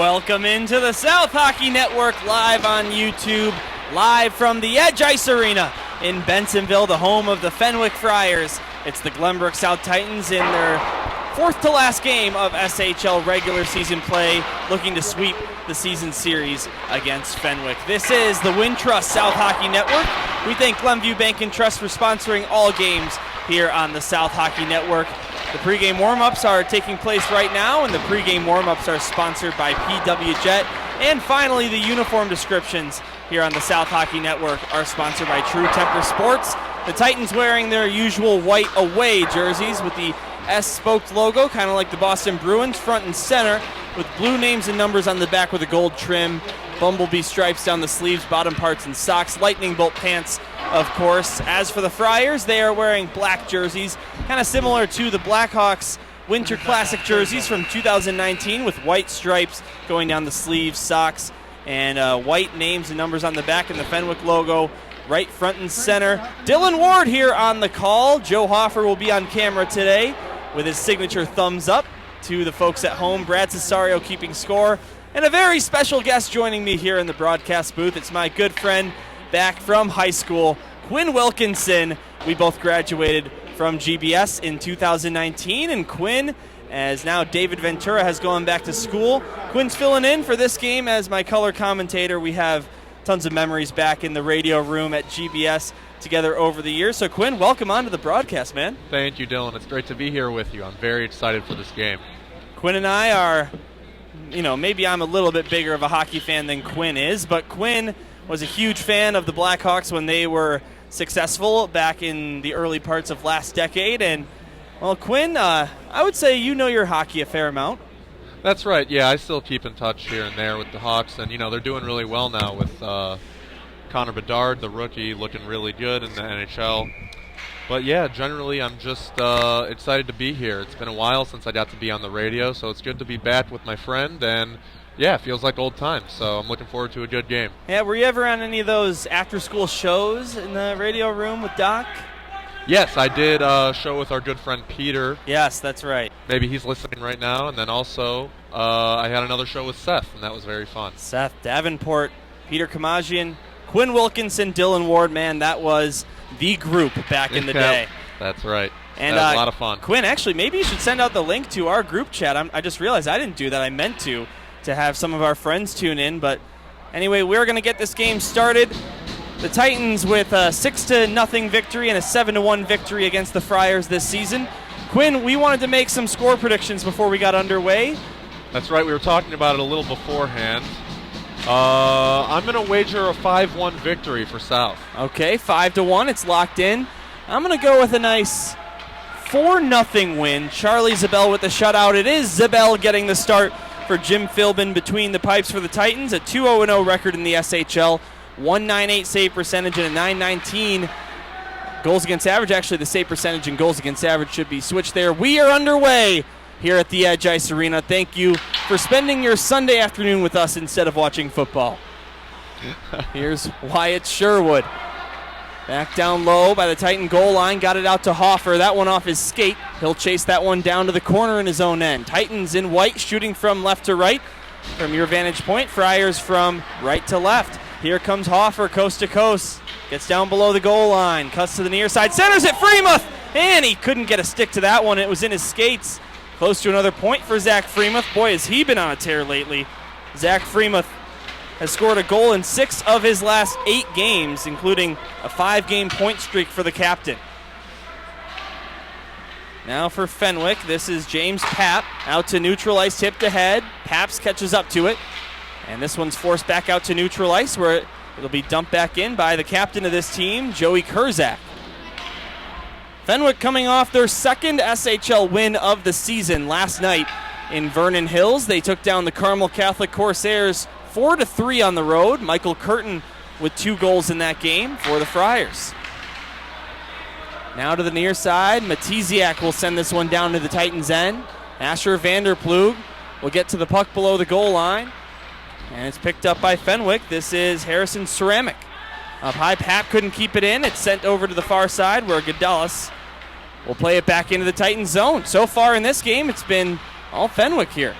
Welcome into the South Hockey Network live on YouTube, live from the Edge Ice Arena in Bensonville, the home of the Fenwick Friars. It's the Glenbrook South Titans in their fourth to last game of SHL regular season play, looking to sweep the season series against Fenwick. This is the Wintrust South Hockey Network. We thank Glenview Bank and Trust for sponsoring all games here on the South Hockey Network. The pregame warm-ups are taking place right now, and the pregame warm-ups are sponsored by PW Jet. And finally, the uniform descriptions here on the South Hockey Network are sponsored by True Temper Sports. The Titans wearing their usual white away jerseys with the S-spoked logo, kind of like the Boston Bruins, front and center, with blue names and numbers on the back with a gold trim, bumblebee stripes down the sleeves, bottom parts, and socks, lightning bolt pants, of course. As for the Friars, they are wearing black jerseys, kind of similar to the Blackhawks Winter Classic jerseys from 2019 with white stripes going down the sleeves, socks, and white names and numbers on the back, and the Fenwick logo right front and center. Dylan Ward here on the call. Joe Hoffer will be on camera today with his signature thumbs up to the folks at home. Brad Cesario keeping score. And a very special guest joining me here in the broadcast booth. It's my good friend back from high school, Quinn Wilkinson. We both graduated from GBS in 2019, and Quinn, as now David Ventura has gone back to school, Quinn's filling in for this game as my color commentator. We have tons of memories back in the radio room at GBS together over the years. So Quinn, welcome on to the broadcast, man. Thank you, Dylan. It's great to be here with you. I'm very excited for this game. Quinn and I are, maybe I'm a little bit bigger of a hockey fan than Quinn is, but Quinn was a huge fan of the Blackhawks when they were successful back in the early parts of last decade. And, well, Quinn, I would say you know your hockey a fair amount. That's right. Yeah, I still keep in touch here and there with the Hawks, and, they're doing really well now with Connor Bedard, the rookie, looking really good in the NHL. But, yeah, generally I'm just excited to be here. It's been a while since I got to be on the radio, so it's good to be back with my friend, and yeah, it feels like old times, so I'm looking forward to a good game. Yeah, were you ever on any of those after-school shows in the radio room with Doc? Yes, I did a show with our good friend Peter. Yes, that's right. Maybe he's listening right now. And then also I had another show with Seth, and that was very fun. Seth Davenport, Peter Kamajian, Quinn Wilkinson, Dylan Ward, man, that was the group back in the day. That's right. And that was a lot of fun. Quinn, actually, maybe you should send out the link to our group chat. I just realized I didn't do that. I meant to have some of our friends tune in. But anyway, we're going to get this game started. The Titans with a 6-0 victory and a 7-1 victory against the Friars this season. Quinn, we wanted to make some score predictions before we got underway. That's right. We were talking about it a little beforehand. I'm going to wager a 5-1 victory for South. Okay, 5-1. It's locked in. I'm going to go with a nice 4-0 win. Charlie Zabel with the shutout. It is Zabel getting the start for Jim Philbin between the pipes for the Titans. A 2-0 record in the SHL. 198 save percentage and a 919 goals against average. Actually, the save percentage and goals against average should be switched there. We are underway here at the Edge Ice Arena. Thank you for spending your Sunday afternoon with us instead of watching football. Here's Wyatt Sherwood. Back down low by the Titan goal line. Got it out to Hoffer. That one off his skate. He'll chase that one down to the corner in his own end. Titans in white, shooting from left to right. From your vantage point, Friars from right to left. Here comes Hoffer, coast to coast. Gets down below the goal line. Cuts to the near side. Centers it, Freemuth! And he couldn't get a stick to that one. It was in his skates. Close to another point for Zach Freemuth. Boy, has he been on a tear lately. Zach Freemuth has scored a goal in 6 of his last 8 games, including a 5-game point streak for the captain. Now for Fenwick, this is James Papp. Out to neutral ice, tipped ahead. Papps catches up to it. And this one's forced back out to neutral ice where it'll be dumped back in by the captain of this team, Joey Kurzak. Fenwick coming off their second SHL win of the season last night in Vernon Hills. They took down the Carmel Catholic Corsairs 4-3 on the road. Michael Curtin with 2 goals in that game for the Friars. Now to the near side. Matiziak will send this one down to the Titans' end. Asher Vanderplug will get to the puck below the goal line. And it's picked up by Fenwick. This is Harrison Ceramic. Up high, Papp couldn't keep it in. It's sent over to the far side where Godalis will play it back into the Titans zone. So far in this game, it's been all Fenwick here.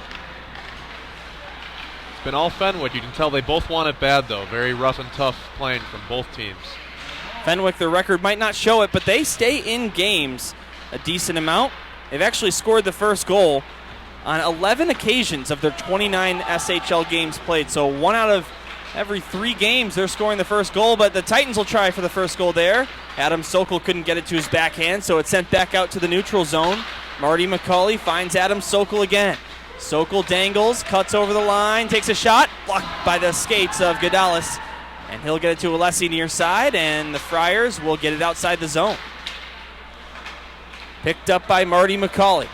It's been all Fenwick. You can tell they both want it bad, though. Very rough and tough playing from both teams. Fenwick, their record might not show it, but they stay in games a decent amount. They've actually scored the first goal on 11 occasions of their 29 SHL games played. So 1 out of every 3 games they're scoring the first goal, but the Titans will try for the first goal there. Adam Sokol couldn't get it to his backhand, so it's sent back out to the neutral zone. Marty McCauley finds Adam Sokol again. Sokol dangles, cuts over the line, takes a shot, blocked by the skates of Godalis. And he'll get it to Alessi near side, and the Friars will get it outside the zone. Picked up by Marty McCauley.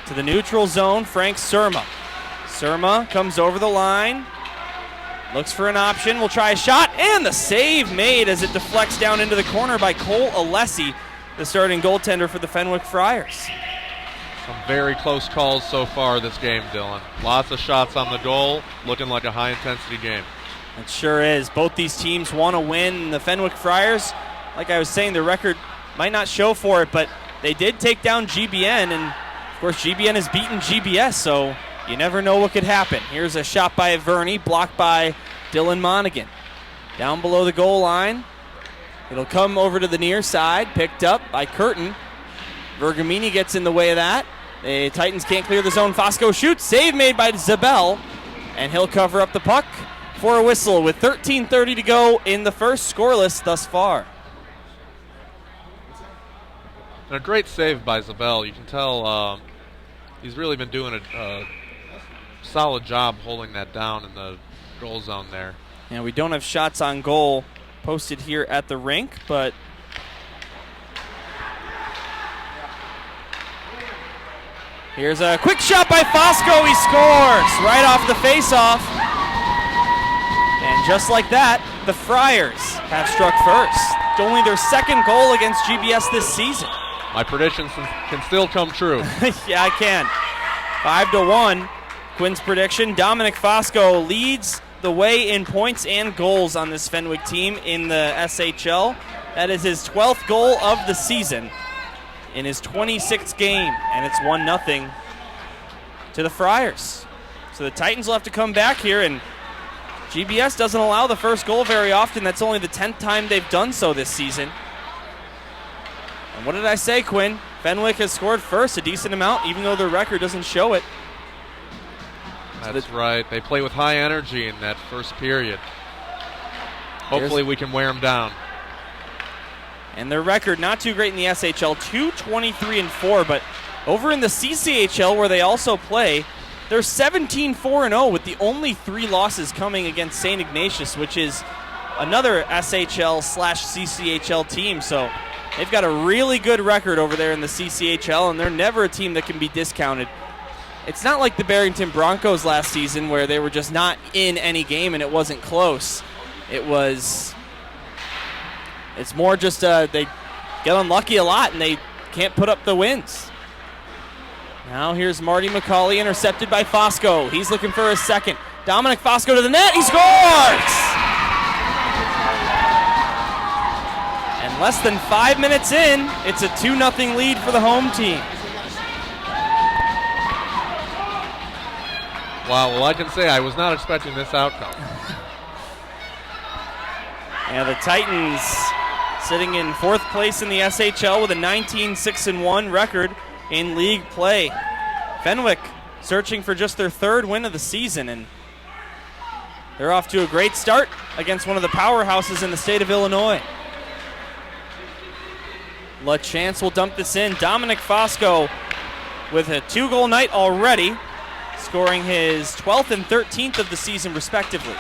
To the neutral zone, Frank Surma. Surma comes over the line, looks for an option, will try a shot, and the save made as it deflects down into the corner by Cole Alessi, the starting goaltender for the Fenwick Friars. Some very close calls so far this game, Dylan. Lots of shots on the goal, looking like a high-intensity game. It sure is. Both these teams want to win. The Fenwick Friars, like I was saying, the record might not show for it, but they did take down GBN, and of course GBN has beaten GBS, so you never know what could happen. Here's a shot by Verney, blocked by Dylan Monaghan. Down below the goal line. It'll come over to the near side, picked up by Curtin. Vergamini gets in the way of that. The Titans can't clear the zone. Fosco shoots. Save made by Zabel. And he'll cover up the puck for a whistle with 13:30 to go in the first, scoreless thus far. And a great save by Zabel. You can tell he's really been doing a solid job holding that down in the goal zone there. Yeah, we don't have shots on goal posted here at the rink, but here's a quick shot by Fosco. He scores right off the faceoff. And just like that, the Friars have struck first. Only their second goal against GBS this season. My predictions can still come true. Yeah, I can. 5-1, Quinn's prediction. Dominic Fosco leads the way in points and goals on this Fenwick team in the SHL. That is his 12th goal of the season in his 26th game, and it's 1-0 to the Friars. So the Titans will have to come back here, and GBS doesn't allow the first goal very often. That's only the 10th time they've done so this season. And what did I say, Quinn? Fenwick has scored first a decent amount, even though their record doesn't show it. That's right. They play with high energy in that first period. Hopefully we can wear them down. And their record not too great in the SHL, 2-23-4, but over in the CCHL where they also play, they're 17-4-0 with the only 3 losses coming against St. Ignatius, which is another SHL/CCHL team. So they've got a really good record over there in the CCHL, and they're never a team that can be discounted. It's not like the Barrington Broncos last season where they were just not in any game and it wasn't close. It's more just they get unlucky a lot and they can't put up the wins. Now here's Marty McCauley, intercepted by Fosco. He's looking for his second. Dominic Fosco to the net. He scores! And less than 5 minutes in, it's a 2-0 lead for the home team. Wow, well, I can say I was not expecting this outcome. Yeah, the Titans sitting in 4th place in the SHL with a 19-6-1 record in league play. Fenwick searching for just their 3rd win of the season, and they're off to a great start against one of the powerhouses in the state of Illinois. LaChance will dump this in. Dominic Fosco with a 2-goal night already, scoring his 12th and 13th of the season respectively.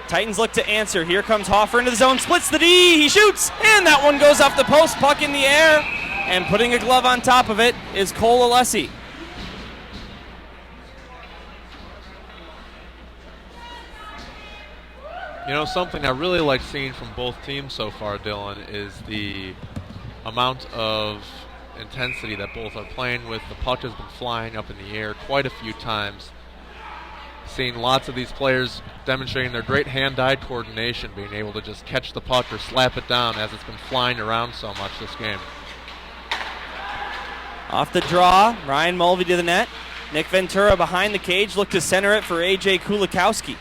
Titans look to answer. Here comes Hoffer into the zone, splits the D, he shoots, and that one goes off the post, puck in the air, and putting a glove on top of it is Cole Alessi. You know, something I really like seeing from both teams so far, Dylan, is the amount of intensity that both are playing with. The puck has been flying up in the air quite a few times. Seeing lots of these players demonstrating their great hand-eye coordination, being able to just catch the puck or slap it down as it's been flying around so much this game. Off the draw, Ryan Mulvey to the net. Nick Ventura behind the cage, looked to center it for A.J. Kulikowski.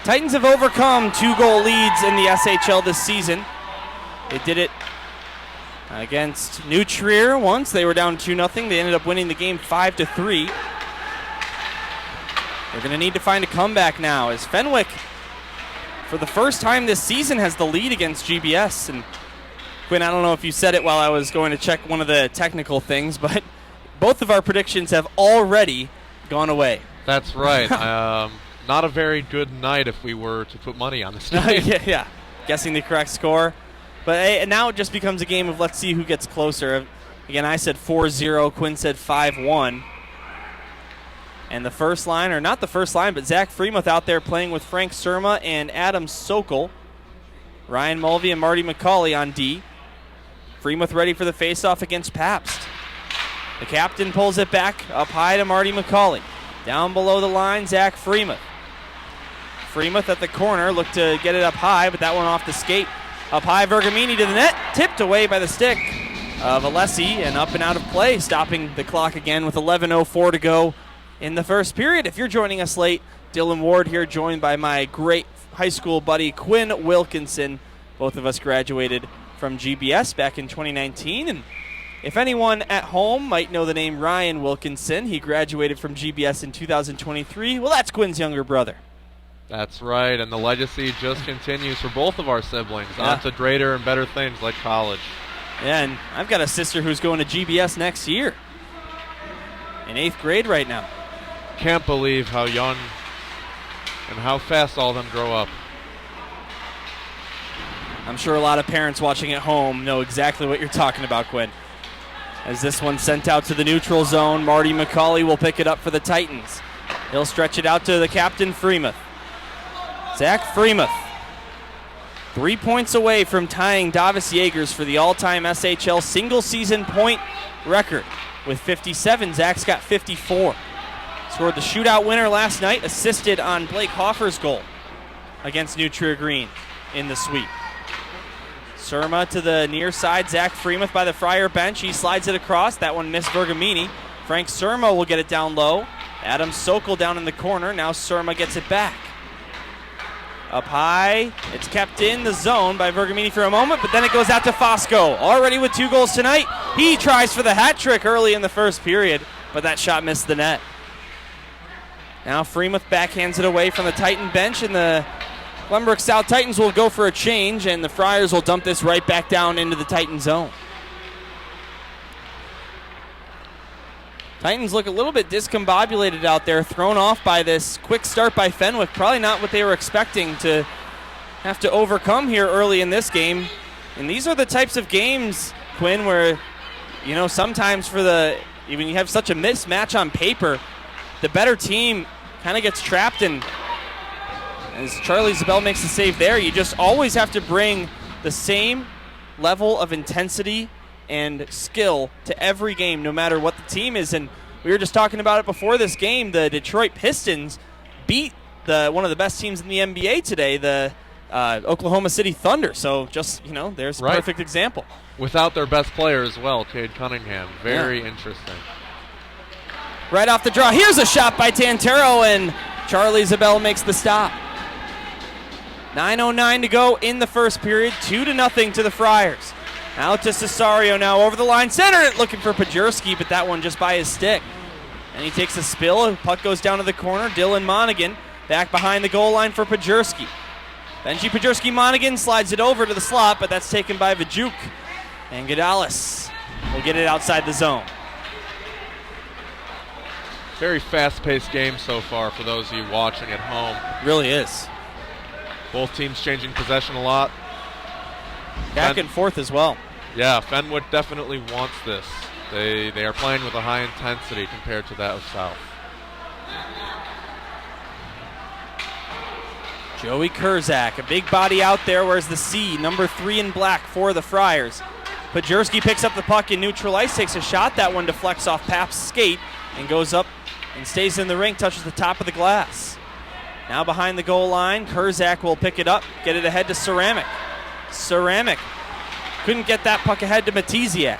Titans have overcome 2-goal leads in the SHL this season. They did it against New Trier once. They were down 2-0. They ended up winning the game 5-3. They're going to need to find a comeback now as Fenwick, for the first time this season, has the lead against GBS. And Quinn, I don't know if you said it while I was going to check one of the technical things, but both of our predictions have already gone away. That's right. Not a very good night if we were to put money on this game. Yeah. Guessing the correct score. But now it just becomes a game of let's see who gets closer. Again, I said 4-0. Quinn said 5-1. And the first line, or not the first line, but Zach Freemuth out there playing with Frank Surma and Adam Sokol. Ryan Mulvey and Marty McCauley on D. Freemuth ready for the faceoff against Pabst. The captain pulls it back up high to Marty McCauley. Down below the line, Zach Freemuth. Freemuth at the corner, looked to get it up high, but that one off the skate. Up high, Vergamini to the net, tipped away by the stick of Alessi, and up and out of play, stopping the clock again with 11:04 to go in the first period. If you're joining us late, Dylan Ward here, joined by my great high school buddy, Quinn Wilkinson. Both of us graduated from GBS back in 2019, and if anyone at home might know the name Ryan Wilkinson, he graduated from GBS in 2023. Well, that's Quinn's younger brother. That's right, and the legacy just continues for both of our siblings. On to greater and better things like college. Yeah, and I've got a sister who's going to GBS next year. In 8th grade right now. Can't believe how young and how fast all of them grow up. I'm sure a lot of parents watching at home know exactly what you're talking about, Quinn. As this one sent out to the neutral zone, Marty McCauley will pick it up for the Titans. He'll stretch it out to the captain, Freemuth. Zach Freemuth, 3 points away from tying Davis Yeagers for the all-time SHL single-season point record. With 57, Zach's got 54. Scored the shootout winner last night, assisted on Blake Hoffer's goal against New Trier Green in the sweep. Surma to the near side, Zach Freemuth by the Friar bench. He slides it across. That one missed Vergamini. Frank Surma will get it down low. Adam Sokol down in the corner. Now Surma gets it back. Up high, it's kept in the zone by Vergamini for a moment, but then it goes out to Fosco. Already with 2 goals tonight. He tries for the hat trick early in the first period, but that shot missed the net. Now Freemuth backhands it away from the Titan bench, and the Glenbrook South Titans will go for a change, and the Friars will dump this right back down into the Titan zone. Titans look a little bit discombobulated out there, thrown off by this quick start by Fenwick. Probably not what they were expecting to have to overcome here early in this game. And these are the types of games, Quinn, where, sometimes when you have such a mismatch on paper, the better team kind of gets trapped, and as Charlie Zabel makes the save there, you just always have to bring the same level of intensity and skill to every game, no matter what the team is. And we were just talking about it before this game. The Detroit Pistons beat one of the best teams in the NBA today, the Oklahoma City Thunder. So just, there's a perfect example. Without their best player as well, Cade Cunningham. Very interesting. Right off the draw. Here's a shot by Tantero, and Charlie Zabel makes the stop. 9:09 to go in the first period. 2-0 to the Friars. Out to Cesario now over the line. Center it, looking for Pajurski, but that one just by his stick. And he takes a spill. Puck goes down to the corner. Dylan Monaghan back behind the goal line for Pajurski. Benji Pajurski-Monaghan slides it over to the slot, but that's taken by Vajuk. And Gadalis will get it outside the zone. Very fast-paced game so far for those of you watching at home. Really is. Both teams changing possession a lot. Back and forth as well. Yeah, Fenwick definitely wants this. They are playing with a high intensity compared to that of South. Joey Kurzak, a big body out there. Where's the C? Number 3 in black for the Friars. Pajurski picks up the puck in neutral ice, takes a shot. That one deflects off Pap's skate and goes up and stays in the ring, touches the top of the glass. Now behind the goal line, Kurzak will pick it up, get it ahead to Ceramic. Ceramic couldn't get that puck ahead to Matiziak.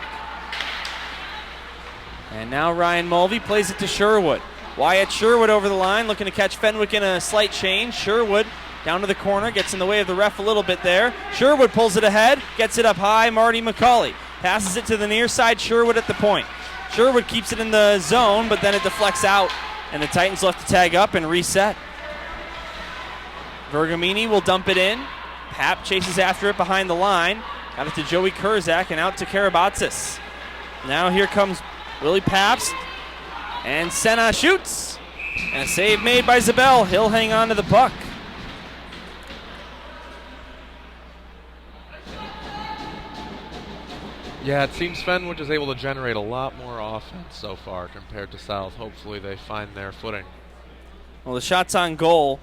And now Ryan Mulvey plays it to Sherwood. Wyatt Sherwood over the line, looking to catch Fenwick in a slight change. Sherwood down to the corner, gets in the way of the ref a little bit there. Sherwood pulls it ahead, gets it up high. Marty McCauley passes it to the near side. Sherwood at the point. Sherwood keeps it in the zone, but then it deflects out, and the Titans left to tag up and reset. Vergamini will dump it in. Pap chases after it behind the line. Got it to Joey Kurzak and out to Karabatsis. Now here comes Willie Pabst. And Senna shoots. And a save made by Zabel. He'll hang on to the puck. Yeah, it seems Fenwick is able to generate a lot more offense so far compared to South. Hopefully they find their footing. Well, the shots on goal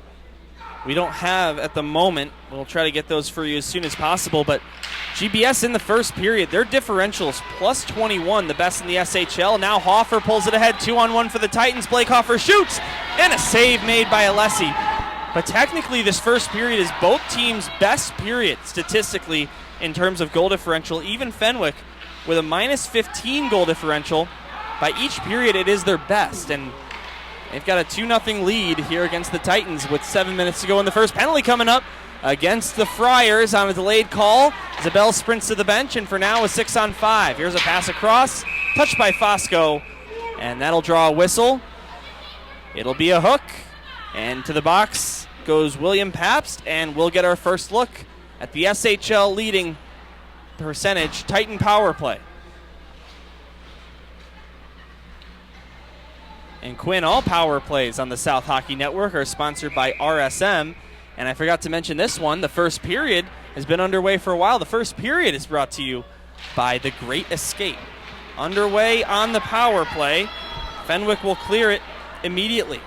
we don't have at the moment. We'll try to get those for you as soon as possible. But GBS in the first period, their differentials plus 21, the best in the SHL. Now Hoffer pulls it ahead, 2-on-1 for the Titans. Blake Hoffer shoots, and a save made by Alessi. But technically this first period is both teams' best period statistically in terms of goal differential. Even Fenwick with a minus 15 goal differential. By each period it is their best. And they've got a 2-0 lead here against the Titans with 7 minutes to go in the first. Penalty coming up against the Friars on a delayed call. Zabel sprints to the bench, and for now a 6-on-5. Here's a pass across, touched by Fosco, and that'll draw a whistle. It'll be a hook, and to the box goes William Pabst, and we'll get our first look at the SHL leading percentage Titan power play. And Quinn, all power plays on the South Hockey Network are sponsored by RSM. And I forgot to mention this one. The first period has been underway for a while. The first period is brought to you by The Great Escape. Underway on the power play. Fenwick will clear it immediately.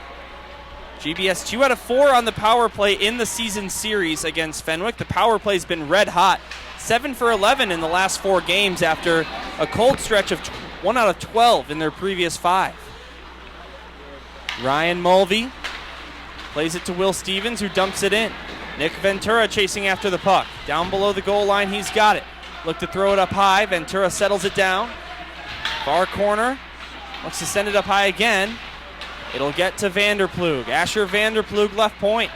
GBS 2 out of 4 on the power play in the season series against Fenwick. The power play's been red hot. 7 for 11 in the last 4 games after a cold stretch of 1 out of 12 in their previous 5. Ryan Mulvey plays it to Will Stevens, who dumps it in. Nick Ventura chasing after the puck. Down below the goal line, he's got it. Look to throw it up high. Ventura settles it down. Far corner. Looks to send it up high again. It'll get to Vanderplug. Asher Vanderplug, left point.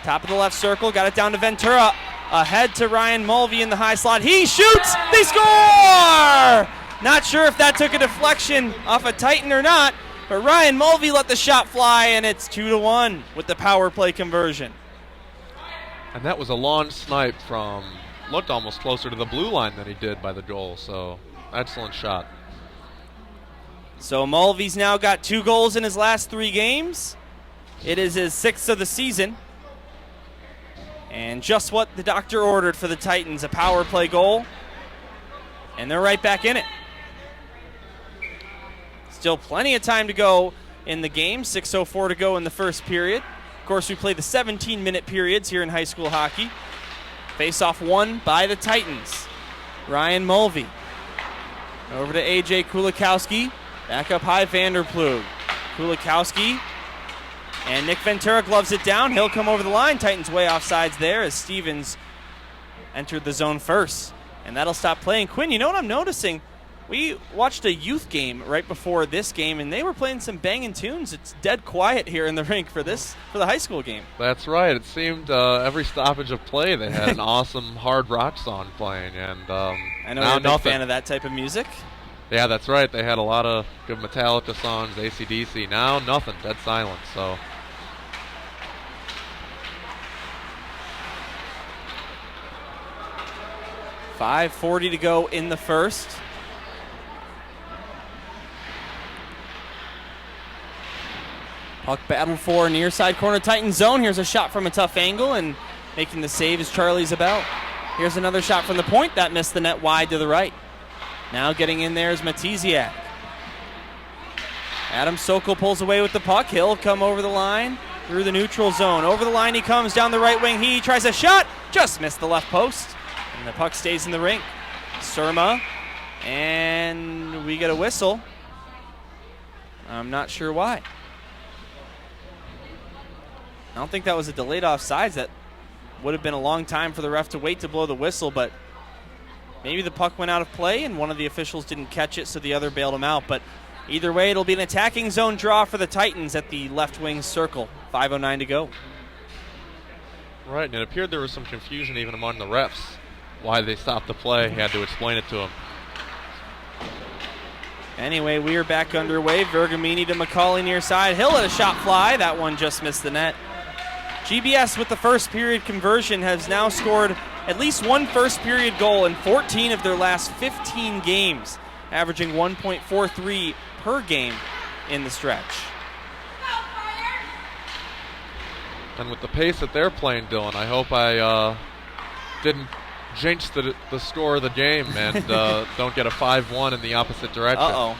Top of the left circle. Got it down to Ventura. Ahead to Ryan Mulvey in the high slot. He shoots! They score! Not sure if that took a deflection off a Titan or not. But Ryan Mulvey let the shot fly, and it's 2-1 with the power play conversion. And that was a launch snipe from, looked almost closer to the blue line than he did by the goal, so excellent shot. So Mulvey's now got 2 goals in his last 3 games. It is his 6th of the season. And just what the doctor ordered for the Titans, a power play goal. And they're right back in it. Still plenty of time to go in the game. 6:04 to go in the first period. Of course, we play the 17-minute periods here in high school hockey. Face-off won by the Titans. Ryan Mulvey. Over to A.J. Kulikowski. Back up high, Vanderplug. Kulikowski. And Nick Ventura gloves it down. He'll come over the line. Titans way offsides there as Stevens entered the zone first. And that'll stop playing. Quinn, you know what I'm noticing? We watched a youth game right before this game, and they were playing some banging tunes. It's dead quiet here in the rink for the high school game. That's right. It seemed every stoppage of play they had an awesome hard rock song playing. And I know you're a big fan of that type of music. Yeah, that's right. They had a lot of good Metallica songs, AC/DC. Now nothing, dead silence. So 5:40 to go in the first. Puck battle for near side corner Titans zone. Here's a shot from a tough angle, and making the save is Charlie Zabel. Here's another shot from the point. That missed the net wide to the right. Now getting in there is Matiziak. Adam Sokol pulls away with the puck. He'll come over the line through the neutral zone. Over the line he comes down the right wing. He tries a shot. Just missed the left post. And the puck stays in the rink. Surma. And we get a whistle. I'm not sure why. I don't think that was a delayed offsides. That would have been a long time for the ref to wait to blow the whistle, but maybe the puck went out of play and one of the officials didn't catch it, so the other bailed him out. But either way, it'll be an attacking zone draw for the Titans at the left wing circle. 5:09 to go. Right, and it appeared there was some confusion even among the refs why they stopped the play. He had to explain it to him. Anyway, we are back underway. Vergamini to McCauley near side. He'll let a shot fly. That one just missed the net. GBS with the first period conversion has now scored at least one first period goal in 14 of their last 15 games, averaging 1.43 per game in the stretch. And with the pace that they're playing, Dylan, I hope I didn't jinx the score of the game and don't get a 5-1 in the opposite direction. Uh-oh.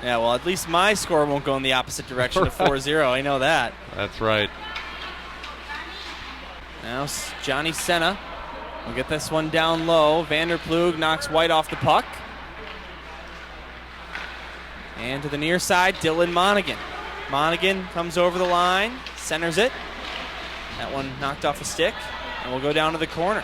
Yeah, well, at least my score won't go in the opposite direction of 4-0. I know that. That's right. Now Johnny Senna will get this one down low. Vanderplug knocks White off the puck. And to the near side, Dylan Monaghan. Monaghan comes over the line, centers it. That one knocked off a stick, and we'll go down to the corner.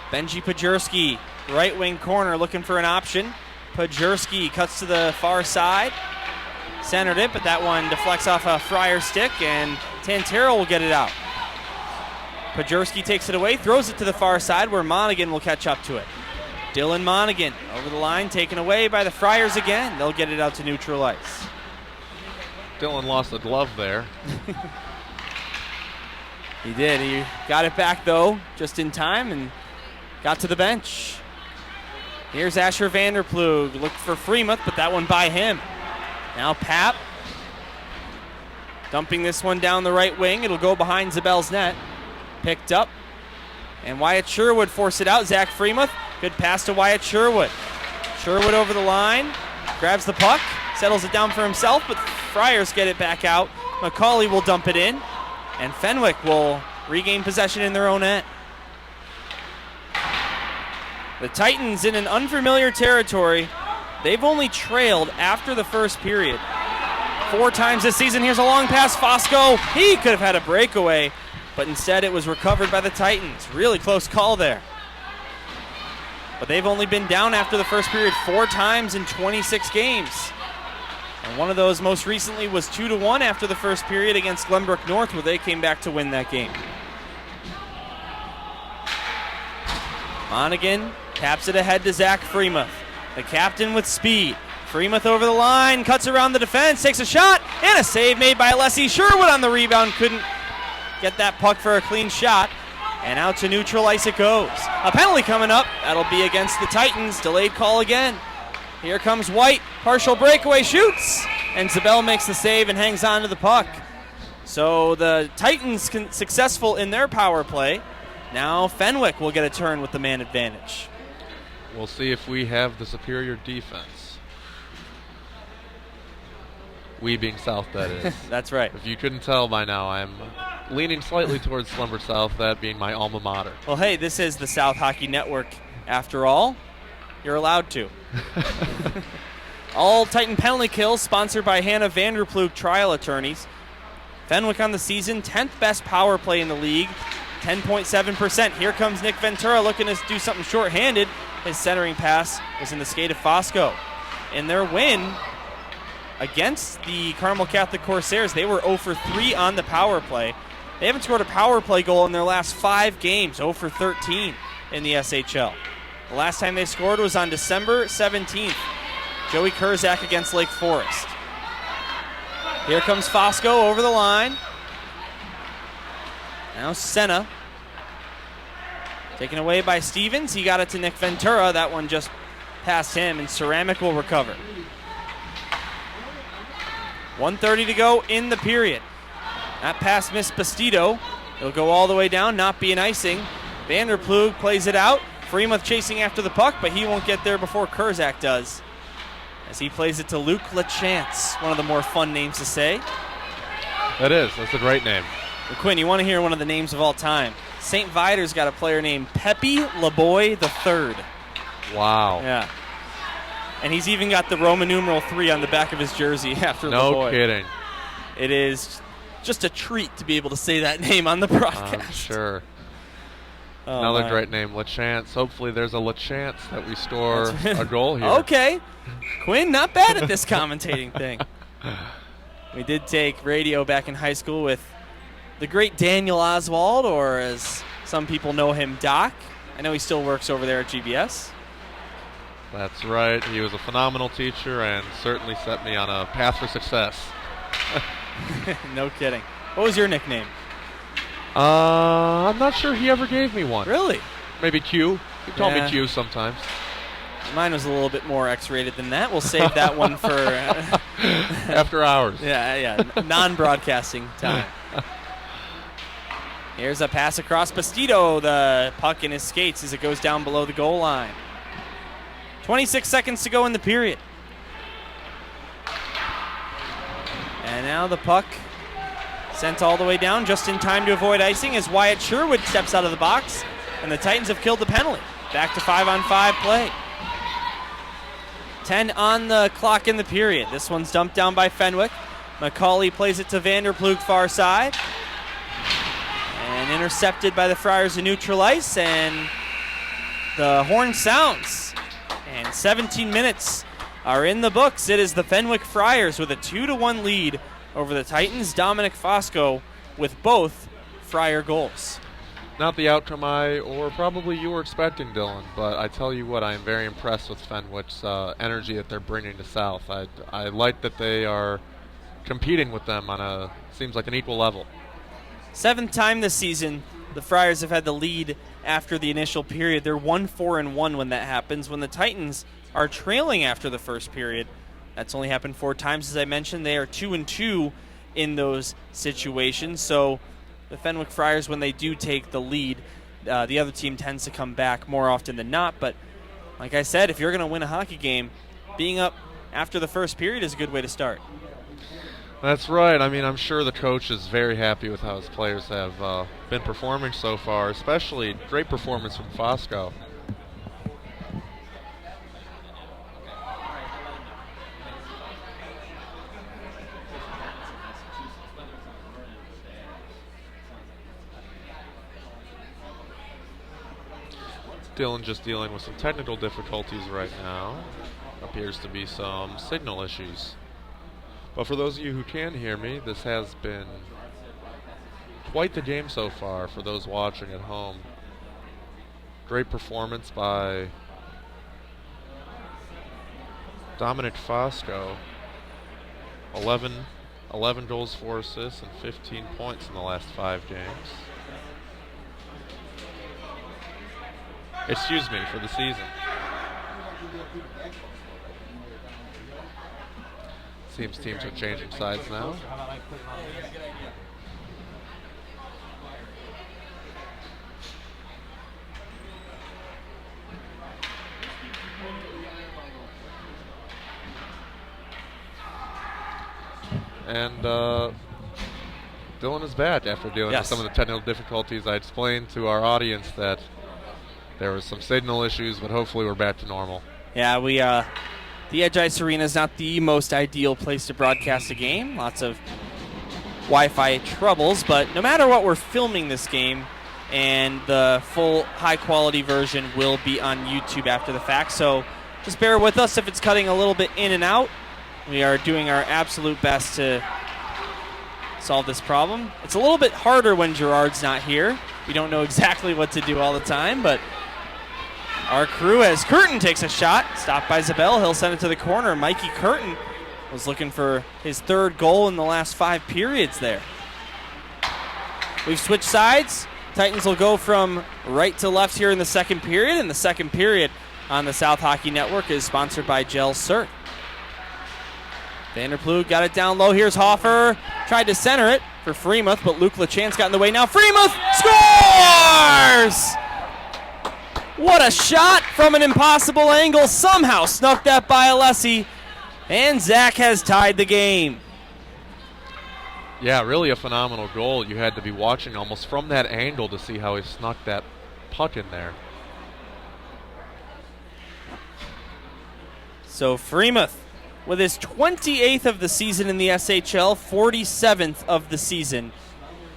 Benji Pajurski, right wing corner, looking for an option. Pajurski cuts to the far side. Centered it, but that one deflects off a Friars stick, and Tantero will get it out. Pajurski takes it away, throws it to the far side where Monaghan will catch up to it. Dylan Monaghan over the line, taken away by the Friars again. They'll get it out to neutral ice. Dylan lost a glove there. He did. He got it back, though, just in time and got to the bench. Here's Asher Vanderplug. Looked for Freemuth, but that one by him. Now Pap dumping this one down the right wing. It'll go behind Zabel's net. Picked up. And Wyatt Sherwood forced it out. Zach Freemuth. Good pass to Wyatt Sherwood. Sherwood over the line. Grabs the puck. Settles it down for himself, but Friars get it back out. McCauley will dump it in. And Fenwick will regain possession in their own end. The Titans in an unfamiliar territory. They've only trailed after the first period 4 times this season. Here's a long pass. Fosco, he could have had a breakaway, but instead it was recovered by the Titans. Really close call there. But they've only been down after the first period 4 times in 26 games. And one of those most recently was 2-1 after the first period against Glenbrook North, where they came back to win that game. Monaghan taps it ahead to Zach Freemuth. The captain with speed. Freemuth over the line, cuts around the defense, takes a shot, and a save made by Alessi Sherwood on the rebound. Couldn't get that puck for a clean shot. And out to neutral ice it goes. A penalty coming up. That'll be against the Titans. Delayed call again. Here comes White. Partial breakaway, shoots. And Zabel makes the save and hangs on to the puck. So the Titans successful in their power play. Now Fenwick will get a turn with the man advantage. We'll see if we have the superior defense. We being South, that is. That's right. If you couldn't tell by now, I'm leaning slightly towards Slumber South, that being my alma mater. Well, hey, this is the South Hockey Network. After all, you're allowed to. All Titan penalty kills sponsored by Hannah Vanderplug Trial Attorneys. Fenwick on the season, 10th best power play in the league, 10.7%. Here comes Nick Ventura looking to do something shorthanded. His centering pass was in the skate of Fosco. In their win against the Carmel Catholic Corsairs, they were 0 for 3 on the power play. They haven't scored a power play goal in their last 5 games, 0 for 13 in the SHL. The last time they scored was on December 17th. Joey Kurzak against Lake Forest. Here comes Fosco over the line. Now Senna. Taken away by Stevens. He got it to Nick Ventura. That one just past him, and Ceramic will recover. 1:30 to go in the period. That pass missed Bastido. It'll go all the way down, not be an icing. Vanderplug plays it out. Freemuth chasing after the puck, but he won't get there before Kurzak does, as he plays it to Luke LaChance, one of the more fun names to say. That is. That's a great name. Well, Quinn, you want to hear one of the names of all time. St. Vider's got a player named Pepe LeBoy III. Wow. Yeah. And he's even got the Roman numeral 3 on the back of his jersey after No LeBoy. kidding. It is just a treat to be able to say that name on the broadcast. I'm sure. Oh, Another my. great name, LaChance. Hopefully there's a LaChance that we score a goal here. Okay. Quinn, not bad at this commentating thing. We did take radio back in high school with the great Daniel Oswald, or as some people know him, Doc. I know he still works over there at GBS. That's right. He was a phenomenal teacher and certainly set me on a path for success. No kidding. What was your nickname? I'm not sure he ever gave me one. Really? Maybe Q. He called me Q sometimes. Mine was a little bit more X-rated than that. We'll save that one for after hours. Yeah, non-broadcasting time. Here's a pass across Bastido. The puck in his skates as it goes down below the goal line. 26 seconds to go in the period. And now the puck sent all the way down just in time to avoid icing as Wyatt Sherwood steps out of the box, and the Titans have killed the penalty. Back to 5-on-5 play. 10 on the clock in the period. This one's dumped down by Fenwick. McCauley plays it to Vanderplug far side. And intercepted by the Friars in neutral ice, and the horn sounds. And 17 minutes are in the books. It is the Fenwick Friars with a 2-1 lead over the Titans. Dominic Fosco with both Friar goals. Not the outcome I or probably you were expecting, Dylan, but I tell you what, I am very impressed with Fenwick's energy that they're bringing to South. I like that they are competing with them on seems like an equal level. 7th time this season the Friars have had the lead after the initial period. They're 1-4-1 when that happens. When the Titans are trailing after the first period, that's only happened 4 times, as I mentioned. They are 2-2 in those situations. So the Fenwick Friars, when they do take the lead, the other team tends to come back more often than not. But like I said, if you're going to win a hockey game, being up after the first period is a good way to start. That's right. I mean, I'm sure the coach is very happy with how his players have been performing so far, especially great performance from Fosco. Dylan just dealing with some technical difficulties right now. Appears to be some signal issues. But for those of you who can hear me, this has been quite the game so far for those watching at home. Great performance by Dominic Fosco. 11 goals, 4 assists, and 15 points in the last 5 games. Excuse me, for the season. Seems teams are changing sides now. And Dylan is back after dealing with some of the technical difficulties. I explained to our audience that there was some signal issues, but hopefully we're back to normal. Yeah, the Edge Ice Arena is not the most ideal place to broadcast a game. Lots of Wi-Fi troubles, but no matter what, we're filming this game, and the full high-quality version will be on YouTube after the fact. So just bear with us if it's cutting a little bit in and out. We are doing our absolute best to solve this problem. It's a little bit harder when Gerard's not here. We don't know exactly what to do all the time, but our crew, as Curtin takes a shot, stopped by Zabel. He'll send it to the corner. Mikey Curtin was looking for his 3rd goal in the last 5 periods there. We've switched sides. Titans will go from right to left here in the 2nd period, and the 2nd period on the South Hockey Network is sponsored by Gel Cert. Vanderplug got it down low. Here's Hoffer. Tried to center it for Freemuth, but Luke LaChance got in the way. Now Freemuth scores! What a shot from an impossible angle. Somehow snuck that by Alessi. And Zach has tied the game. Yeah, really a phenomenal goal. You had to be watching almost from that angle to see how he snuck that puck in there. So Freemuth with his 28th of the season in the SHL, 47th of the season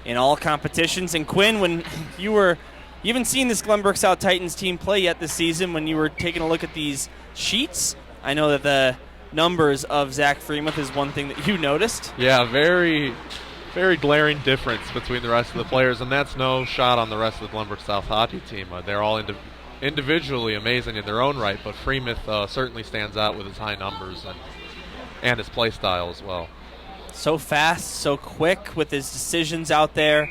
in all competitions. And Quinn, when you were You haven't seen this Glenbrook South Titans team play yet this season. When you were taking a look at these sheets, I know that the numbers of Zach Freemuth is one thing that you noticed. Yeah, very, very glaring difference between the rest of the players, and that's no shot on the rest of the Glenbrook South hockey team. They're all individually amazing in their own right, but Freemuth certainly stands out with his high numbers and his play style as well. So fast, so quick with his decisions out there.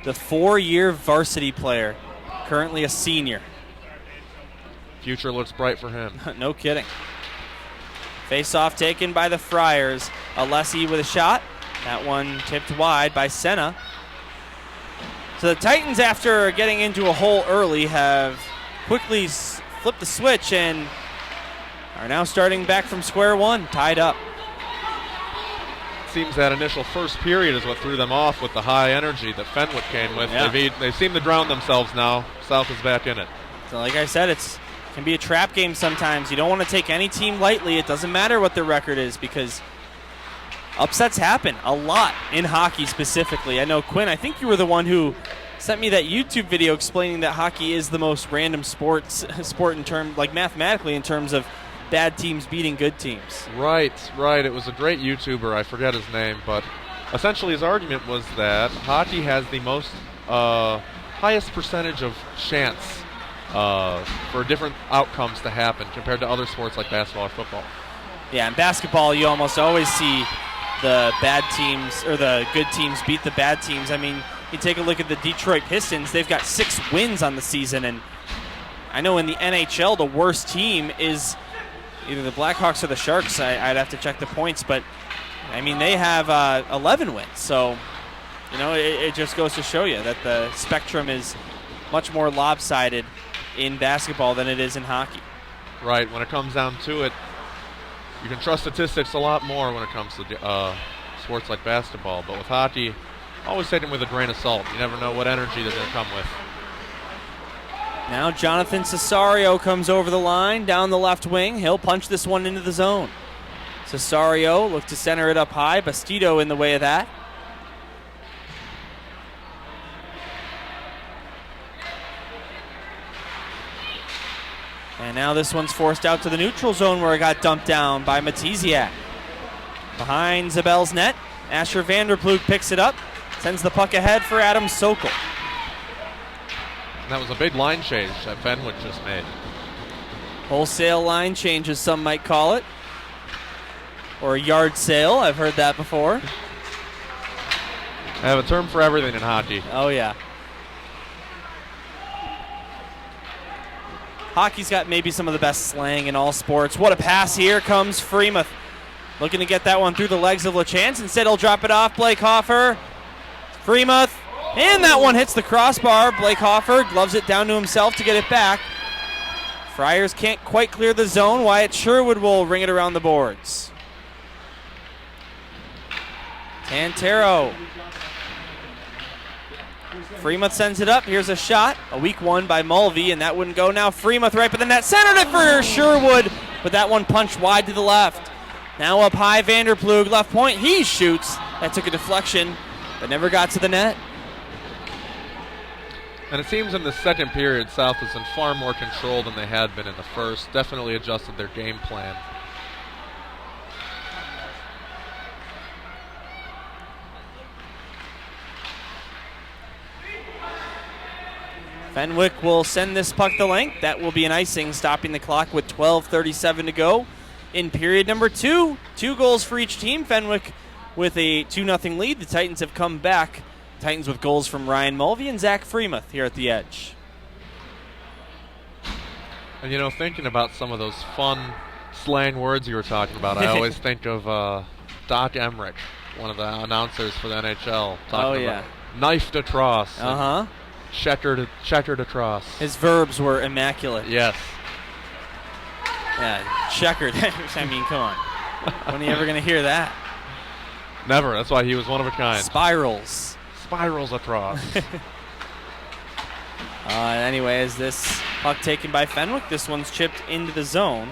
The 4-year varsity player, currently a senior. Future looks bright for him. No kidding. Face-off taken by the Friars. Alessi with a shot. That one tipped wide by Senna. So the Titans, after getting into a hole early, have quickly flipped the switch and are now starting back from square one, tied up. Seems that initial first period is what threw them off with the high energy that Fenwick came with. Yeah. They seem to drown themselves now. South is back in it. So like I said, it can be a trap game sometimes. You don't want to take any team lightly. It doesn't matter what their record is because upsets happen a lot in hockey specifically. I know, Quinn, I think you were the one who sent me that YouTube video explaining that hockey is the most random sport in terms, like mathematically, in terms of bad teams beating good teams. Right. It was a great YouTuber. I forget his name, but essentially his argument was that hockey has the most highest percentage of chance for different outcomes to happen compared to other sports like basketball or football. Yeah, in basketball, you almost always see the bad teams or the good teams beat the bad teams. I mean, you take a look at the Detroit Pistons. They've got 6 wins on the season, and I know in the NHL the worst team is either the Blackhawks or the Sharks. I'd have to check the points, but I mean they have 11 wins. So, you know, it just goes to show you that the spectrum is much more lopsided in basketball than it is in hockey. Right. When it comes down to it, you can trust statistics a lot more when it comes to sports like basketball. But with hockey, always take them with a grain of salt. You never know what energy they're going to come with. Now Jonathan Cesario comes over the line down the left wing. He'll punch this one into the zone. Cesario looks to center it up high. Bastido in the way of that. And now this one's forced out to the neutral zone where it got dumped down by Matiziak. Behind Zabel's net, Asher Vanderplug picks it up, sends the puck ahead for Adam Sokol. And that was a big line change that Fenwick just made. Wholesale line change, as some might call it. Or a yard sale, I've heard that before. I have a term for everything in hockey. Oh, yeah. Hockey's got maybe some of the best slang in all sports. What a pass here comes Freemuth. Looking to get that one through the legs of LaChance. Instead, he'll drop it off Blake Hoffer. Freemuth. And that one hits the crossbar. Blake Hoffer gloves it down to himself to get it back. Friars can't quite clear the zone. Wyatt Sherwood will ring it around the boards. Tantero. Freemuth sends it up. Here's a shot. A weak one by Mulvey, and that wouldn't go. Now Freemuth right by the net. Centered it for Sherwood, but that one punched wide to the left. Now up high, Vanderplug, left point. He shoots. That took a deflection, but never got to the net. And it seems in the second period, South was in far more control than they had been in the first. Definitely adjusted their game plan. Fenwick will send this puck the length. That will be an icing, stopping the clock with 12:37 to go in period number 2. 2 goals for each team. Fenwick with a 2-0 lead. The Titans have come back. Titans with goals from Ryan Mulvey and Zach Freemuth here at the edge. And, you know, thinking about some of those fun slang words you were talking about, I always think of Doc Emmerich, one of the announcers for the NHL, talking about knife to cross. Uh-huh. Checker to cross. His verbs were immaculate. Yes. Yeah, checkered. I mean, come on. When are you ever going to hear that? Never. That's why he was one of a kind. Spirals. Spirals across. Anyway, as this puck taken by Fenwick, this one's chipped into the zone.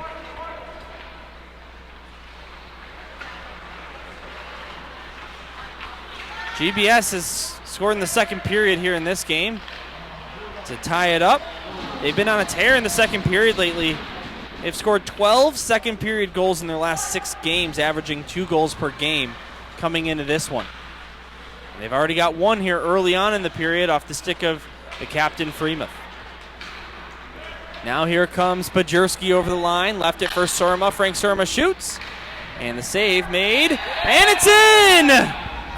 GBS has scored in the second period here in this game. to tie it up. They've been on a tear in the second period lately. They've scored 12 second period goals in their last 6 games, averaging 2 goals per game coming into this one. They've already got one here early on in the period off the stick of the captain, Freemuth. Now here comes Pajerski over the line, left it for Surma. Frank Surma shoots, and the save made, and it's in!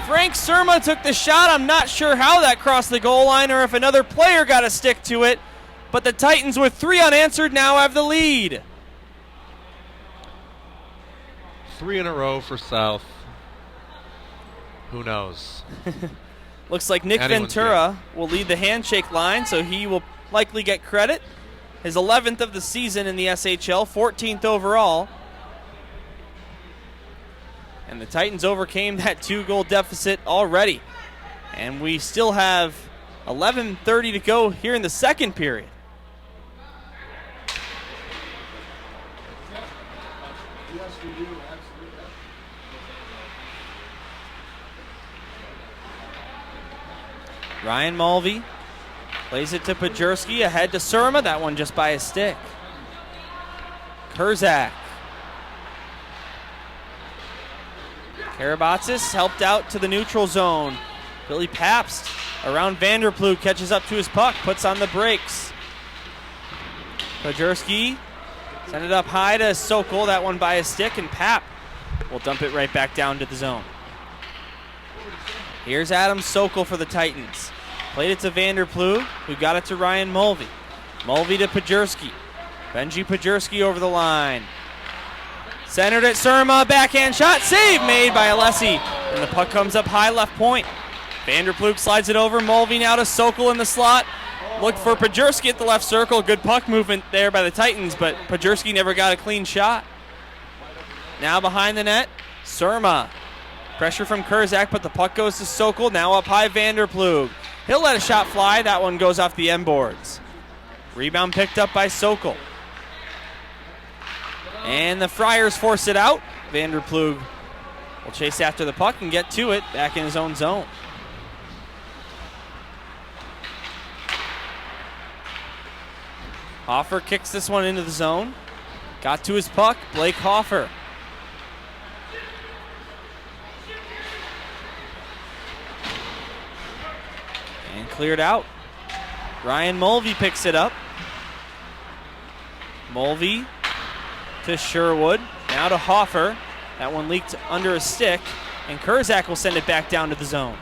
Frank Surma took the shot. I'm not sure how that crossed the goal line or if another player got a stick to it, but the Titans with 3 unanswered now have the lead. 3 in a row for South. Who knows? Looks like Nick Ventura will lead the handshake line, so he will likely get credit. His 11th of the season in the SHL, 14th overall. And the Titans overcame that 2-goal deficit already. And we still have 11:30 to go here in the second period. Ryan Mulvey plays it to Pajerski, ahead to Surma. That one just by a stick. Kurzak. Karabatsis helped out to the neutral zone. Billy Pabst around Vanderploeg, catches up to his puck, puts on the brakes. Pajerski send it up high to Sokol. That one by a stick, and Pap will dump it right back down to the zone. Here's Adam Sokol for the Titans. Played it to Vanderploeg, who got it to Ryan Mulvey. Mulvey to Pajerski. Benji Pajerski over the line. Centered at Surma, backhand shot, save made by Alessi. And the puck comes up high left point. Vanderploeg slides it over, Mulvey now to Sokol in the slot. Looked for Pajerski at the left circle. Good puck movement there by the Titans, but Pajerski never got a clean shot. Now behind the net, Surma. Pressure from Kurzak, but the puck goes to Sokol. Now up high, Vanderploeg. He'll let a shot fly. That one goes off the end boards. Rebound picked up by Sokol. And the Friars force it out. Vanderploeg will chase after the puck and get to it back in his own zone. Hoffer kicks this one into the zone. Got to his puck, Blake Hoffer. And cleared out. Ryan Mulvey picks it up. Mulvey to Sherwood. Now to Hoffer. That one leaked under a stick. And Kurzak will send it back down to the zone.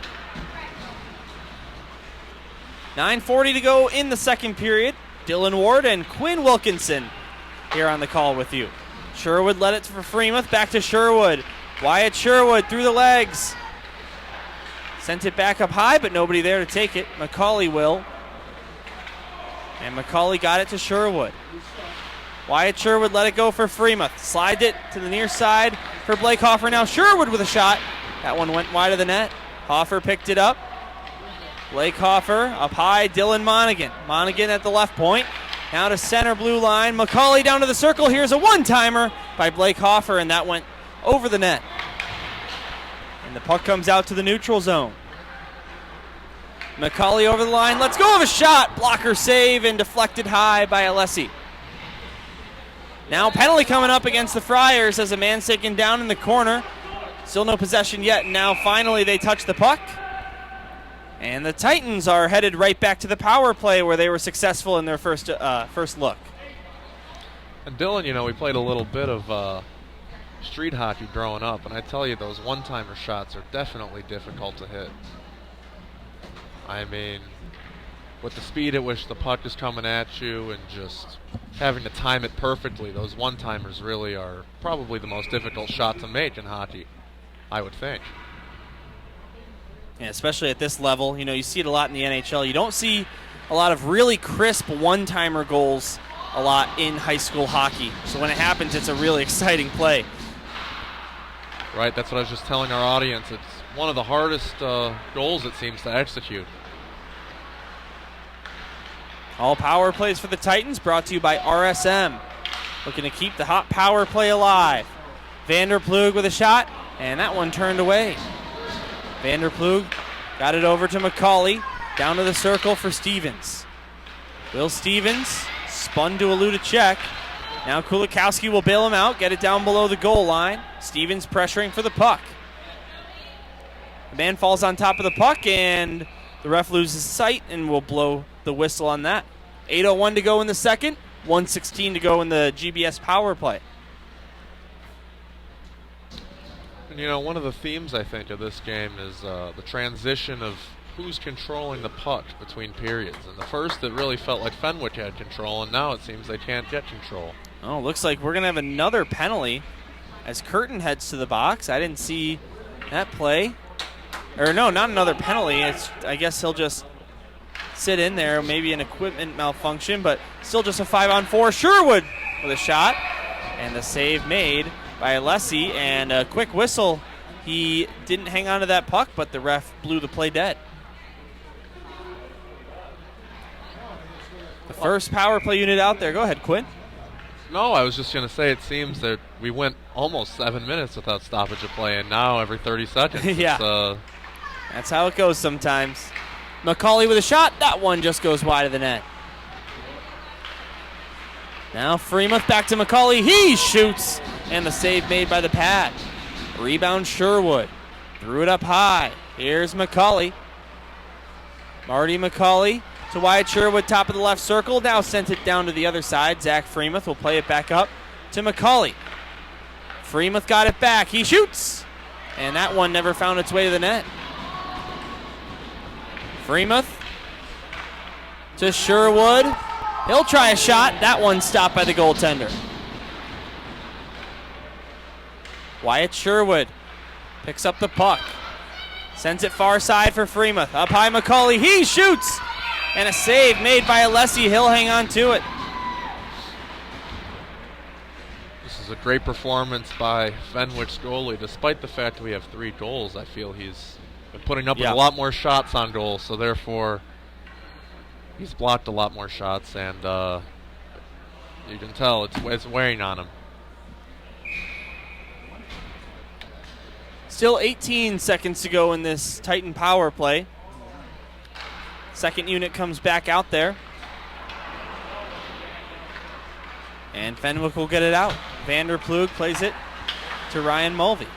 9:40 to go in the second period. Dylan Ward and Quinn Wilkinson here on the call with you. Sherwood led it for Freemuth. Back to Sherwood. Wyatt Sherwood through the legs. Sent it back up high, but nobody there to take it. McCauley will. And McCauley got it to Sherwood. Wyatt Sherwood let it go for Freemuth. Slides it to the near side for Blake Hoffer. Now Sherwood with a shot. That one went wide of the net. Hoffer picked it up. Blake Hoffer up high, Dylan Monaghan. Monaghan at the left point. Now to center blue line. McCauley down to the circle. Here's a one-timer by Blake Hoffer, and that went over the net. And the puck comes out to the neutral zone. McCauley over the line. Let's go of a shot. Blocker save and deflected high by Alessi. Now penalty coming up against the Friars as a man's taken down in the corner. Still no possession yet. Now finally they touch the puck. And the Titans are headed right back to the power play where they were successful in their first look. And Dylan, we played a little bit of street hockey growing up, and I tell you, those one-timer shots are definitely difficult to hit. I mean, with the speed at which the puck is coming at you and just having to time it perfectly, those one-timers really are probably the most difficult shot to make in hockey, I would think. Yeah, especially at this level. You see it a lot in the NHL. You don't see a lot of really crisp one-timer goals a lot in high school hockey. So when it happens, it's a really exciting play. Right, that's what I was just telling our audience. It's one of the hardest goals, it seems, to execute. All power plays for the Titans brought to you by RSM. Looking to keep the hot power play alive. Vanderploeg with a shot, and that one turned away. Vanderploeg got it over to McCauley. Down to the circle for Stevens. Will Stevens spun to elude a check. Now Kulikowski will bail him out, get it down below the goal line. Stevens pressuring for the puck. The man falls on top of the puck, and the ref loses sight and will blow the whistle on that. 8:01 to go in the second, 1:16 to go in the GBS power play. And you know, one of the themes I think of this game is the transition of who's controlling the puck between periods. In the first, it really felt like Fenwick had control, and now it seems they can't get control. Oh, looks like we're going to have another penalty as Curtin heads to the box. I didn't see that play. Or no, not another penalty. I guess he'll just sit in there, maybe an equipment malfunction, but still just a 5-on-4. Sherwood with a shot, and the save made by Alessi, and a quick whistle. He didn't hang on to that puck, but the ref blew the play dead. The first power play unit out there. Go ahead, Quinn. No, I was just going to say it seems that we went almost 7 minutes without stoppage of play, and now every 30 seconds. Yeah, that's how it goes sometimes. McCauley with a shot. That one just goes wide of the net. Now Freemuth back to McCauley. He shoots, and the save made by the pad. Rebound Sherwood. Threw it up high. Here's McCauley. Marty McCauley to Wyatt Sherwood, top of the left circle. Now sent it down to the other side. Zach Freemuth will play it back up to McCauley. Freemuth got it back. He shoots, and that one never found its way to the net. Freemuth to Sherwood. He'll try a shot. That one stopped by the goaltender. Wyatt Sherwood picks up the puck. Sends it far side for Freemuth. Up high McCauley. He shoots. And a save made by Alessi. He'll hang on to it. This is a great performance by Fenwick's goalie. Despite the fact we have 3 goals, I feel he's been putting up with a lot more shots on goal, so therefore he's blocked a lot more shots, and you can tell it's wearing on him. Still 18 seconds to go in this Titan power play. Second unit comes back out there. And Fenwick will get it out. Vanderplug plays it to Ryan Mulvey.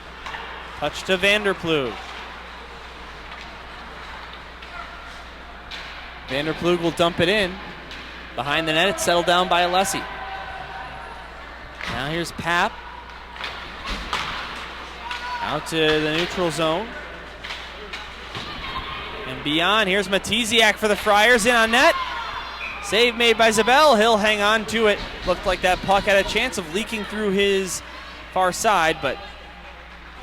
Touch to Vanderplug. Vanderplug will dump it in. Behind the net, it's settled down by Alessi. Now here's Papp. Out to the neutral zone. And beyond, here's Matiziak for the Friars, in on net. Save made by Zabel. He'll hang on to it. Looked like that puck had a chance of leaking through his far side, but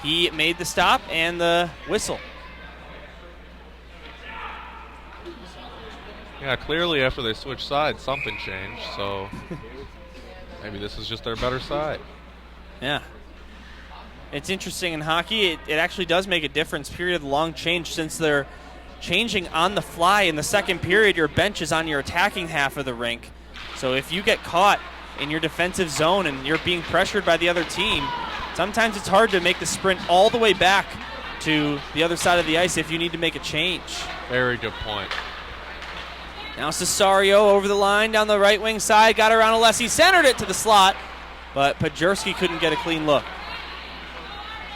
he made the stop and the whistle. Yeah, clearly after they switched sides, something changed, so maybe this is just their better side. Yeah. It's interesting in hockey, it actually does make a difference. Period long change, since they're changing on the fly in the second period. Your bench is on your attacking half of the rink. So if you get caught in your defensive zone and you're being pressured by the other team, sometimes it's hard to make the sprint all the way back to the other side of the ice if you need to make a change. Very good point. Now Cesario over the line down the right wing side, got around Alessi, centered it to the slot, but Pajurski couldn't get a clean look.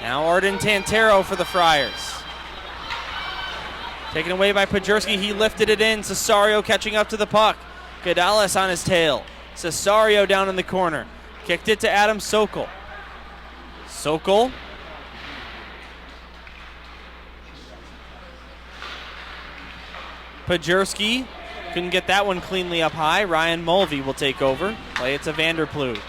Now Arden Tantero for the Friars. Taken away by Pajurski, he lifted it in. Cesario catching up to the puck. Gadales on his tail. Cesario down in the corner. Kicked it to Adam Sokol. Sokol. Pajurski couldn't get that one cleanly up high. Ryan Mulvey will take over. Play it to Vanderplug.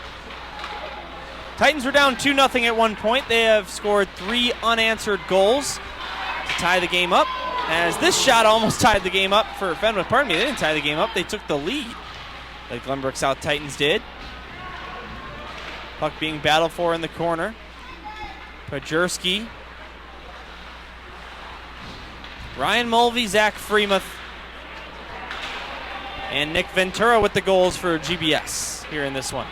Titans were down 2-0 at one point. They have scored 3 unanswered goals to tie the game up. As this shot almost tied the game up for Fenwick. Pardon me, they didn't tie the game up. They took the lead, like Glenbrook South Titans did. Puck being battled for in the corner. Pajurski. Ryan Mulvey, Zach Freemuth, and Nick Ventura with the goals for GBS here in this one.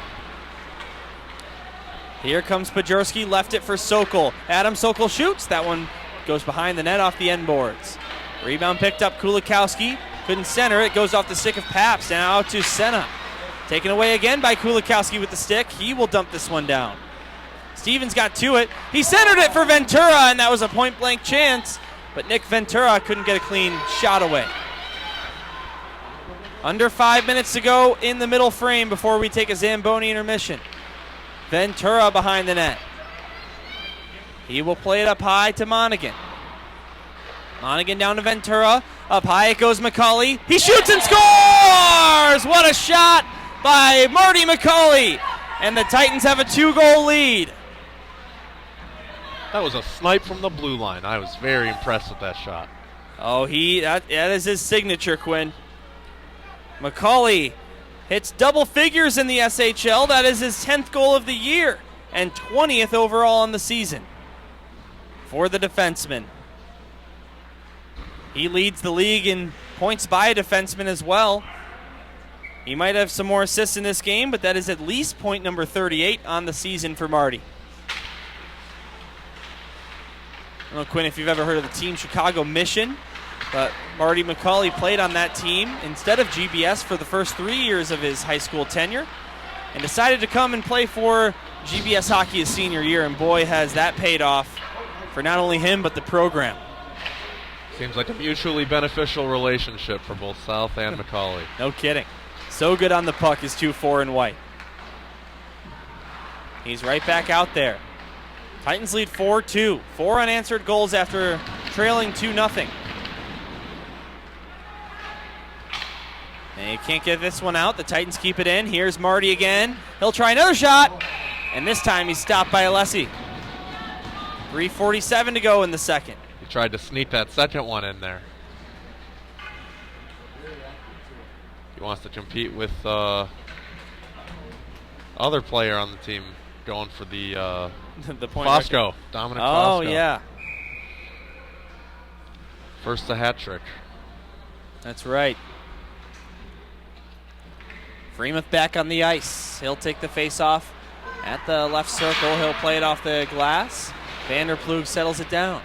Here comes Pajurski, left it for Sokol. Adam Sokol shoots. That one goes behind the net off the end boards. Rebound picked up, Kulikowski. Couldn't center. It goes off the stick of Paps. Now out to Senna. Taken away again by Kulikowski with the stick. He will dump this one down. Stevens got to it. He centered it for Ventura, and that was a point-blank chance. But Nick Ventura couldn't get a clean shot away. Under 5 minutes to go in the middle frame before we take a Zamboni intermission. Ventura behind the net. He will play it up high to Monaghan. Monaghan down to Ventura. Up high it goes McCauley. He shoots and scores! What a shot by Marty McCauley. And the Titans have a 2-goal lead. That was a snipe from the blue line. I was very impressed with that shot. Oh, that is his signature, Quinn. McCauley hits double figures in the SHL. That is his 10th goal of the year and 20th overall in the season for the defenseman. He leads the league in points by a defenseman as well. He might have some more assists in this game, but that is at least point number 38 on the season for Marty. I don't know, Quinn, if you've ever heard of the Team Chicago Mission, but Marty McCauley played on that team instead of GBS for the first 3 years of his high school tenure and decided to come and play for GBS hockey his senior year, and boy, has that paid off for not only him but the program. Seems like a mutually beneficial relationship for both South and McCauley. No kidding. So good on the puck is 2-4 in white. He's right back out there. Titans lead 4-2. 4 unanswered goals after trailing 2-0. And you can't get this one out. The Titans keep it in. Here's Marty again. He'll try another shot. And this time he's stopped by Alessi. 3:47 to go in the second. He tried to sneak that second one in there. He wants to compete with other player on the team going for the point Fosco. Dominic Fosco. Oh, yeah. First a hat trick. That's right. Freemuth back on the ice. He'll take the face-off at the left circle. He'll play it off the glass. Vanderplug settles it down.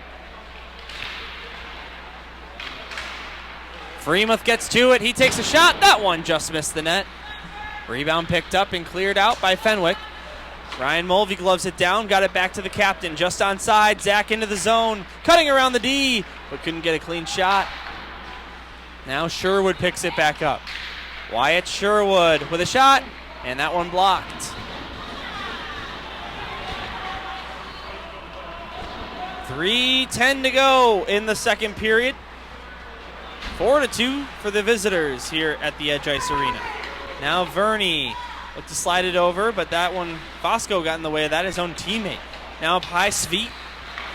Freemuth gets to it. He takes a shot. That one just missed the net. Rebound picked up and cleared out by Fenwick. Ryan Mulvey gloves it down. Got it back to the captain. Just onside. Zach into the zone. Cutting around the D, but couldn't get a clean shot. Now Sherwood picks it back up. Wyatt Sherwood with a shot, and that one blocked. 3:10 to go in the second period. 4-2 for the visitors here at the Edge Ice Arena. Now Verney looked to slide it over, but that one, Fosco got in the way of that, his own teammate. Now up high, Sveit.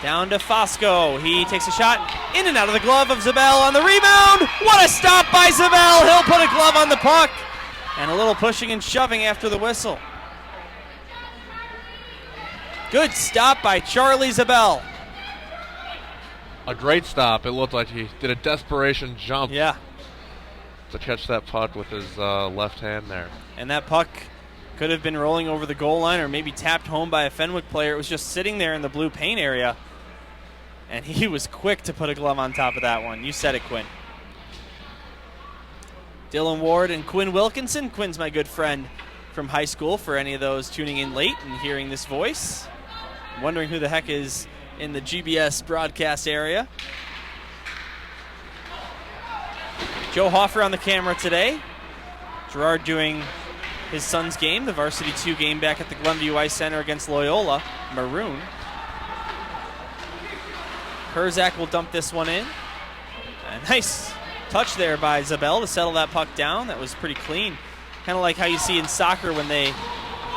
Down to Fosco. He takes a shot in and out of the glove of Zabel on the rebound. What a stop by Zabel. He'll put a glove on the puck. And a little pushing and shoving after the whistle. Good stop by Charlie Zabel. A great stop. It looked like he did a desperation jump. Yeah. To catch that puck with his left hand there. And that puck could have been rolling over the goal line or maybe tapped home by a Fenwick player. It was just sitting there in the blue paint area. And he was quick to put a glove on top of that one. You said it, Quinn. Dylan Ward and Quinn Wilkinson. Quinn's my good friend from high school for any of those tuning in late and hearing this voice. Wondering who the heck is in the GBS broadcast area. Joe Hoffer on the camera today. Gerard doing his son's game, the Varsity 2 game back at the Glenview Ice Center against Loyola Maroon. Herzak will dump this one in. A nice touch there by Zabel to settle that puck down. That was pretty clean. Kind of like how you see in soccer when they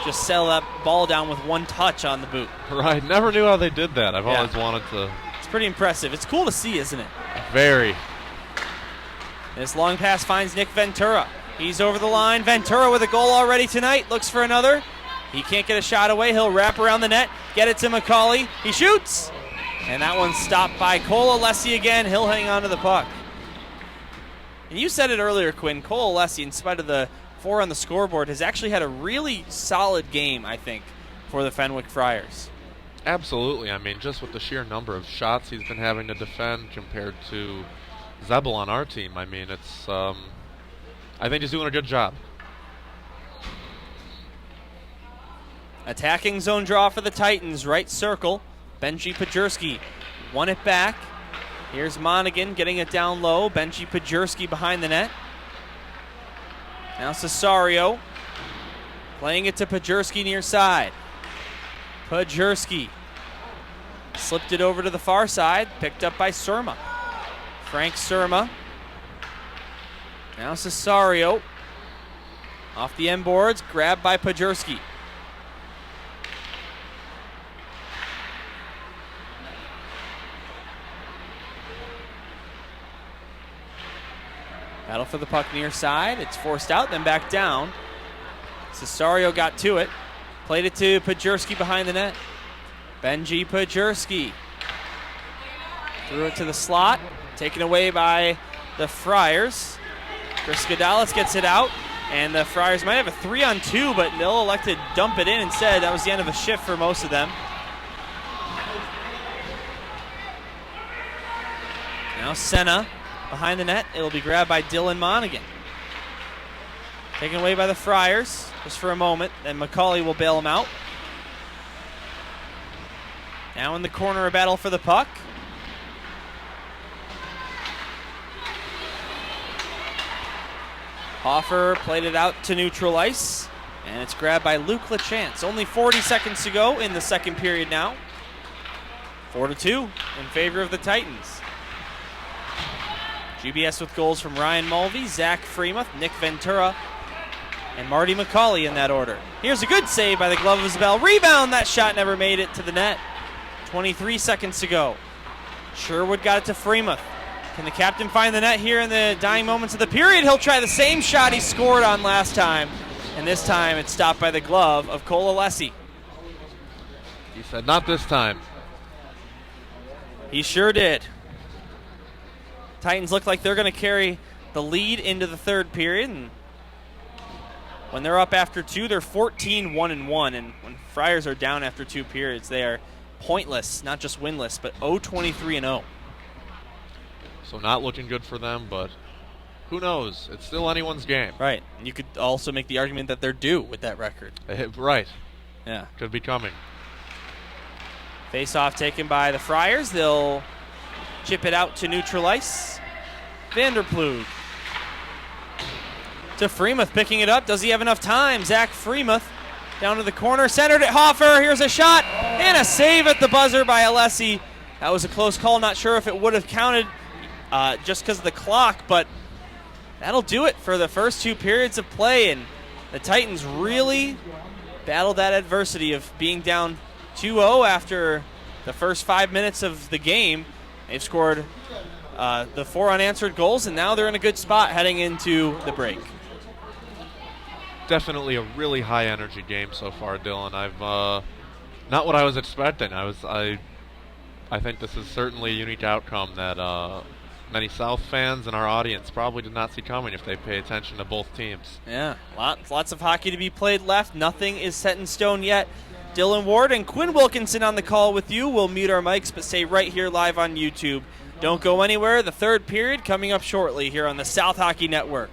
just settle that ball down with one touch on the boot. Right, never knew how they did that. I've always wanted to. It's pretty impressive. It's cool to see, isn't it? Very. This long pass finds Nick Ventura. He's over the line. Ventura with a goal already tonight. Looks for another. He can't get a shot away. He'll wrap around the net. Get it to McCauley. He shoots. And that one's stopped by Cole Alessi again. He'll hang on to the puck. And you said it earlier, Quinn. Cole Alessi, in spite of the 4 on the scoreboard, has actually had a really solid game, I think, for the Fenwick Friars. Absolutely. I mean, just with the sheer number of shots he's been having to defend compared to Zebel on our team. I mean, it's I think he's doing a good job. Attacking zone draw for the Titans, right circle. Benji Pajurski won it back. Here's Monaghan getting it down low. Benji Pajurski behind the net. Now Cesario playing it to Pajurski near side. Pajurski slipped it over to the far side, picked up by Surma. Frank Surma. Now Cesario off the end boards, grabbed by Pajurski. Battle for the puck near side. It's forced out, then back down. Cesario got to it. Played it to Pajurski behind the net. Benji Pajurski threw it to the slot. Taken away by the Friars. Chris Skadalis gets it out. And the Friars might have a 3-on-2, but they'll elect to dump it in instead. That was the end of a shift for most of them. Now Senna behind the net. It'll be grabbed by Dylan Monaghan. Taken away by the Friars just for a moment. Then McCauley will bail him out. Now in the corner, a battle for the puck. Hoffer played it out to neutral ice. And it's grabbed by Luke LaChance. Only 40 seconds to go in the second period now. 4-2 in favor of the Titans. GBS with goals from Ryan Mulvey, Zach Freemuth, Nick Ventura, and Marty McCauley in that order. Here's a good save by the glove of Isabel. Rebound, that shot never made it to the net. 23 seconds to go. Sherwood got it to Freemuth. Can the captain find the net here in the dying moments of the period? He'll try the same shot he scored on last time, and this time it's stopped by the glove of Cole Alessi. He said, not this time. He sure did. Titans look like they're going to carry the lead into the third period. And when they're up after two, they're 14-1-1. And when Friars are down after two periods, they are pointless, not just winless, but 0-23-0. So not looking good for them, but who knows? It's still anyone's game. Right. And you could also make the argument that they're due with that record. Right. Yeah. Could be coming. Face-off taken by the Friars. They'll chip it out to neutral ice. Vanderploeg to Freemuth, picking it up. Does he have enough time? Zach Freemuth down to the corner, centered at Hoffer. Here's a shot and a save at the buzzer by Alessi. That was a close call. Not sure if it would have counted just because of the clock, but that'll do it for the first two periods of play. And the Titans really battled that adversity of being down 2-0 after the first 5 minutes of the game. They've scored the 4 unanswered goals, and now they're in a good spot heading into the break. Definitely a really high energy game so far, Dylan. I've not what I was expecting. I think this is certainly a unique outcome that many South fans and our audience probably did not see coming if they pay attention to both teams. Yeah, lots of hockey to be played left. Nothing is set in stone yet. Dylan Ward and Quinn Wilkinson on the call with you. We'll mute our mics, but stay right here live on YouTube. Don't go anywhere. The third period coming up shortly here on the South Hockey Network.